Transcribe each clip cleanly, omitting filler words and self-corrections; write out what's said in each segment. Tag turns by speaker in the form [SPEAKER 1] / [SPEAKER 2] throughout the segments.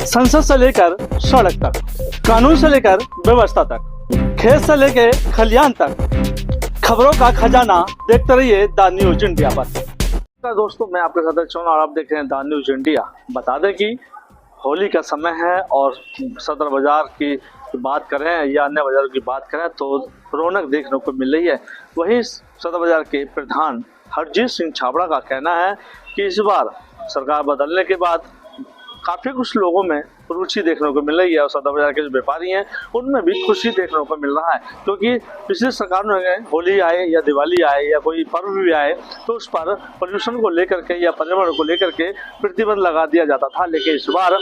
[SPEAKER 1] संसद से लेकर सड़क तक, कानून से लेकर व्यवस्था तक, खेत से लेकर खलियान तक, खबरों का खजाना देखते रहिए द न्यूज इंडिया पर। दोस्तों, मैं आपके साथ चौन और आप देख रहे हैं द न्यूज इंडिया। बता दें कि होली का समय है और सदर बाजार की बात करें या अन्य बाजारों की बात करें तो रौनक देखने को मिल रही है। वहीं सदर बाजार के प्रधान हरजीत सिंह छाबड़ा का कहना है कि इस बार सरकार बदलने के बाद काफ़ी कुछ लोगों में रुचि देखने को मिल रही है और सदर बाजार के जो व्यापारी हैं उनमें भी खुशी देखने को मिल रहा है, क्योंकि पिछली सरकार में होली आए या दिवाली आए या कोई पर्व भी आए तो उस पर प्रदूषण को लेकर के या पर्यावरण को लेकर के प्रतिबंध लगा दिया जाता था। लेकिन इस बार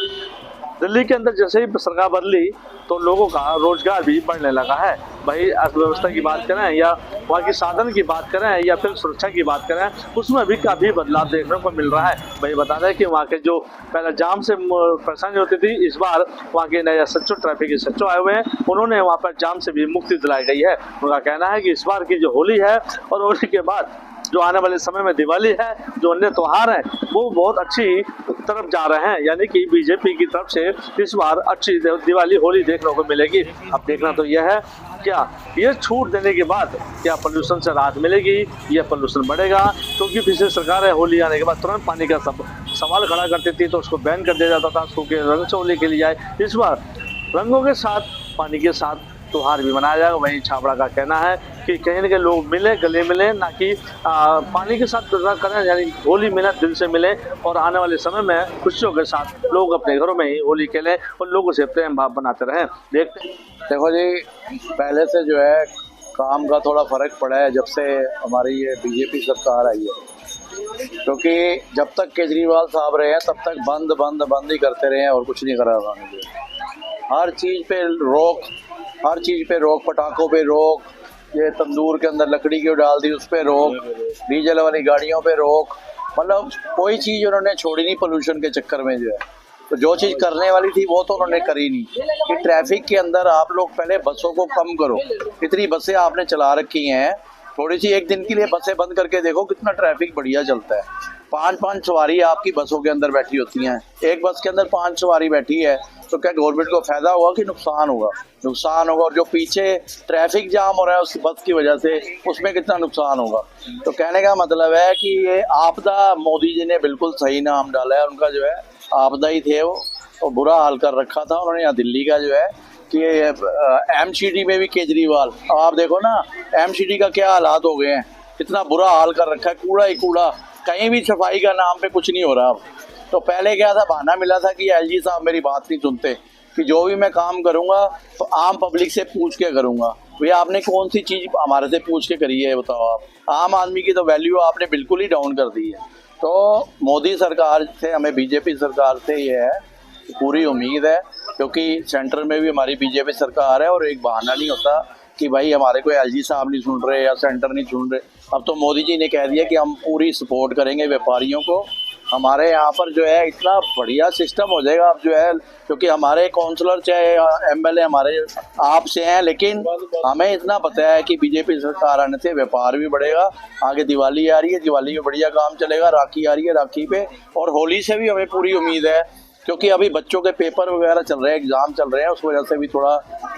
[SPEAKER 1] दिल्ली के अंदर जैसे ही सरकार बदली तो लोगों का रोजगार भी बढ़ने लगा है। भाई अर्थव्यवस्था की बात करें या वहाँ की साधन की बात करें या फिर सुरक्षा की बात करें, उसमें भी काफ़ी बदलाव देखने को मिल रहा है। भाई बता दें कि वहाँ के जो पहले जाम से परेशानी होती थी, इस बार वहाँ के नए सच्चो ट्रैफिक के सच्चो आए हुए हैं, उन्होंने वहाँ पर जाम से भी मुक्ति दिलाई गई है। उनका कहना है कि इस बार की जो होली है और होली के बाद जो आने वाले समय में दिवाली है, जो अन्य त्योहार है, वो बहुत अच्छी तरफ जा रहे हैं। यानी कि बीजेपी की तरफ से इस बार अच्छी दिवाली होली देखने को मिलेगी। अब देखना तो यह है क्या ये छूट देने के बाद क्या पोल्यूशन से राहत मिलेगी या पोल्यूशन बढ़ेगा, क्योंकि पिछली सरकार है होली आने के बाद तुरंत पानी का सब सवाल खड़ा करती थी तो उसको बैन कर दिया जाता था, सूखे रंग चोली के लिए आए। इस बार रंगों के साथ पानी के साथ त्योहार भी मनाया जाएगा। वहीं छाबड़ा का कहना है कि कहीं न कहीं लोग मिले, गले मिले, ना कि पानी के साथ करें, यानी होली मिले, दिल से मिले और आने वाले समय में खुशियों के साथ लोग अपने घरों में ही होली खेलें और लोगों से प्रेम भाव बनाते रहें।
[SPEAKER 2] देखो जी, पहले से जो है काम का थोड़ा फर्क पड़ा है जब से हमारी ये बीजेपी सरकार आई है, क्योंकि जब तक केजरीवाल साहब रहे हैं तब तक बंद ही करते रहे हैं और कुछ नहीं करा उन्होंने। हर चीज़ पे रोक, पटाखों पे रोक, ये तंदूर के अंदर लकड़ी क्यों डाल दी उस पे रोक, डीजल वाली गाड़ियों पे रोक, मतलब कोई चीज़ उन्होंने छोड़ी नहीं पोल्यूशन के चक्कर में जो है। तो जो चीज़ करने वाली थी वो तो उन्होंने करी नहीं। कि ट्रैफिक के अंदर आप लोग पहले बसों को कम करो, इतनी बसें आपने चला रखी हैं, थोड़ी सी एक दिन के लिए बसें बंद करके देखो कितना ट्रैफिक बढ़िया चलता है। 5 सवारी आपकी बसों के अंदर बैठी होती हैं, एक बस के अंदर 5 सवारी बैठी है, तो क्या गवर्नमेंट को फायदा होगा कि नुकसान होगा? नुकसान होगा। और जो पीछे ट्रैफिक जाम हो रहा है उस बस की वजह से, उसमें कितना नुकसान होगा। तो कहने का मतलब है कि ये आपदा, मोदी जी ने बिल्कुल सही नाम डाला है, उनका जो है आपदा ही थे वो, तो बुरा हाल कर रखा था उन्होंने। यहाँ दिल्ली का जो है कि एमसीडी में भी केजरीवाल, आप देखो ना एमसीडी का क्या हालात हो गए हैं, कितना बुरा हाल कर रखा है, कूड़ा ही कूड़ा, कहीं भी सफाई का नाम पे कुछ नहीं हो रहा अब। तो पहले क्या था, बहाना मिला था कि एलजी साहब मेरी बात नहीं सुनते, कि जो भी मैं काम करूंगा तो आम पब्लिक से पूछ के करूंगा। भैया आपने कौन सी चीज़ हमारे से पूछ के करी है बताओ आप? आम आदमी की तो वैल्यू आपने बिल्कुल ही डाउन कर दी है। तो मोदी सरकार से, हमें बीजेपी सरकार से ये है पूरी उम्मीद है, क्योंकि सेंटर में भी हमारी बीजेपी सरकार है और एक बहाना नहीं होता कि भाई हमारे को एलजी साहब नहीं सुन रहे या सेंटर नहीं सुन रहे। अब तो मोदी जी ने कह दिया कि हम पूरी सपोर्ट करेंगे व्यापारियों को। हमारे यहाँ पर जो है इतना बढ़िया सिस्टम हो जाएगा अब जो है, क्योंकि हमारे काउंसलर चाहे एमएलए हमारे आप से हैं, लेकिन हमें इतना पता है कि बीजेपी सरकार आने से व्यापार भी बढ़ेगा। आगे दिवाली आ रही है, दिवाली में बढ़िया काम चलेगा, राखी आ रही है, राखी पे, और होली से भी हमें पूरी उम्मीद है, क्योंकि अभी बच्चों के पेपर वगैरह चल रहे हैं, एग्ज़ाम चल रहे हैं, उस वजह से भी थोड़ा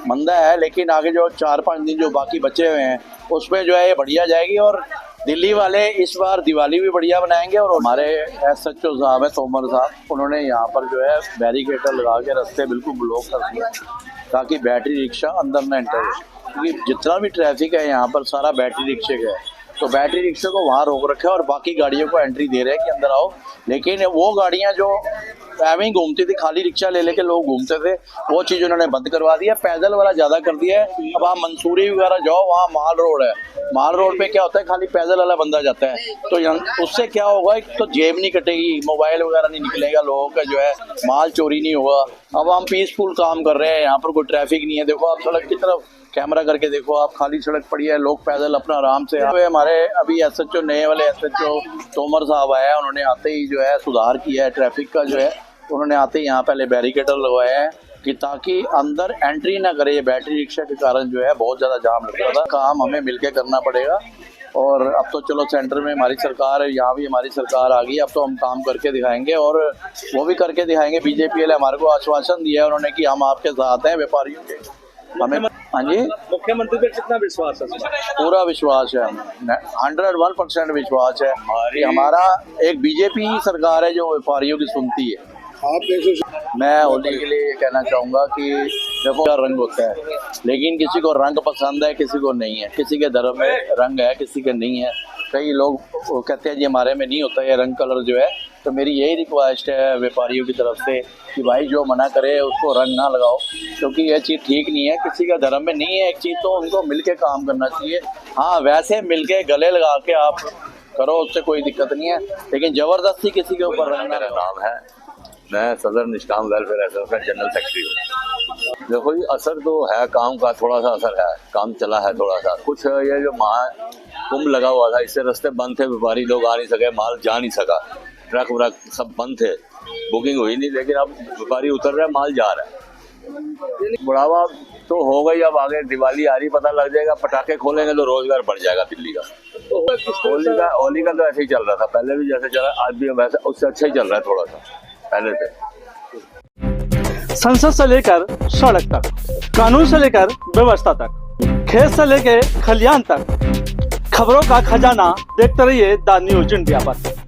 [SPEAKER 2] मंदा है। लेकिन आगे जो 4-5 दिन जो बाकी बचे हुए हैं उसमें जो है ये बढ़िया जाएगी। और दिल्ली वाले इस बार दिवाली भी बढ़िया बनाएंगे। और हमारे एसएचओ साहब है तोमर साहब, उन्होंने यहाँ पर जो है बैरिकेटर लगा के रास्ते बिल्कुल ब्लॉक कर दिया ताकि बैटरी रिक्शा अंदर न एंटर हो, क्योंकि जितना भी ट्रैफिक है यहाँ पर सारा बैटरी रिक्शे का है। तो बैटरी रिक्शे को वहाँ रोक रखा है और बाकी गाड़ियों को एंट्री दे रहे हैं कि अंदर आओ। लेकिन वो गाड़ियाँ जो एवं घूमती थी, खाली रिक्शा ले लेके लोग घूमते थे, वो चीज़ उन्होंने बंद करवा दिया, पैदल वाला ज़्यादा कर दिया है। अब आप मंसूरी वगैरह जाओ, वहाँ माल रोड है, माल रोड पे क्या होता है, खाली पैदल वाला बंदा जाता है। तो उससे क्या होगा, एक तो जेब नहीं कटेगी, मोबाइल वगैरह नहीं निकलेगा, लोगों का जो है माल चोरी नहीं होगा। अब हम पीसफुल काम कर रहे हैं, यहाँ पर कोई ट्रैफिक नहीं है। देखो आप सड़क की तरफ कैमरा करके देखो, आप खाली सड़क पड़ी है, लोग पैदल अपना आराम से। हमारे अभी एसएचओ नए वाले एसएचओ तोमर साहब आए हैं, उन्होंने आते ही जो है सुधार किया है ट्रैफिक का जो है। उन्होंने आते ही यहाँ पहले बैरिकेटर लगवाए हैं कि ताकि अंदर एंट्री ना करे ये बैटरी रिक्शा के कारण जो है बहुत ज़्यादा जाम लगता था। काम हमें मिलके करना पड़ेगा और अब तो चलो सेंटर में हमारी सरकार है, यहाँ भी हमारी सरकार आ गई, अब तो हम काम करके दिखाएंगे और वो भी करके दिखाएंगे। बीजेपी वाले हमारे को आश्वासन दिया है उन्होंने कि हम आपके साथ हैं व्यापारियों के। हमें हाँ जी,
[SPEAKER 1] मुख्यमंत्री पे कितना विश्वास है?
[SPEAKER 2] पूरा विश्वास है, 101% विश्वास है कि हमारा एक बीजेपी सरकार है जो व्यापारियों की सुनती है। मैं होली के लिए ये कहना चाहूँगा कि देखो रंग होता है, लेकिन किसी को रंग पसंद है, किसी को नहीं है। किसी के धर्म में रंग है, किसी के नहीं है। कई लोग वो कहते हैं जी हमारे में नहीं होता ये रंग कलर जो है। तो मेरी यही रिक्वेस्ट है व्यापारियों की तरफ से कि भाई जो मना करे उसको रंग ना लगाओ, क्योंकि यह चीज़ ठीक नहीं है। किसी का धर्म में नहीं है एक चीज़ तो उनको मिलके काम करना चाहिए। हाँ, वैसे मिलके गले लगा के आप करो, उससे कोई दिक्कत नहीं है, लेकिन ज़बरदस्ती किसी के ऊपर रंग ना
[SPEAKER 3] नाम है। मैं सदर निष्काम वेलफेयर एसोसिएशन जनरल सेक्रेटरी हूँ। देखो ये असर तो है, काम का थोड़ा सा असर है, काम चला है थोड़ा सा। कुछ ये जो कुंभ लगा हुआ था इससे रास्ते बंद थे, व्यापारी लोग आ नहीं सके, माल जा नहीं सका, ट्रक व्रक सब बंद थे, बुकिंग हुई नहीं। लेकिन अब व्यापारी उतर रहा है, माल जा रहा है। बढ़ावा तो हो गई, अब आगे दिवाली आ रही, पता लग जाएगा। पटाखे खोलेंगे तो रोजगार बढ़ जाएगा दिल्ली का। होली का तो ऐसे ही चल रहा था, पहले भी जैसे चला आज भी वैसे, उससे अच्छा ही चल रहा है थोड़ा सा पहले से।
[SPEAKER 1] संसद से लेकर सड़क तक, कानून से लेकर व्यवस्था तक, खेत से लेकर खलियान तक, खबरों का खजाना देखते रहिए द न्यूज इंडिया पर।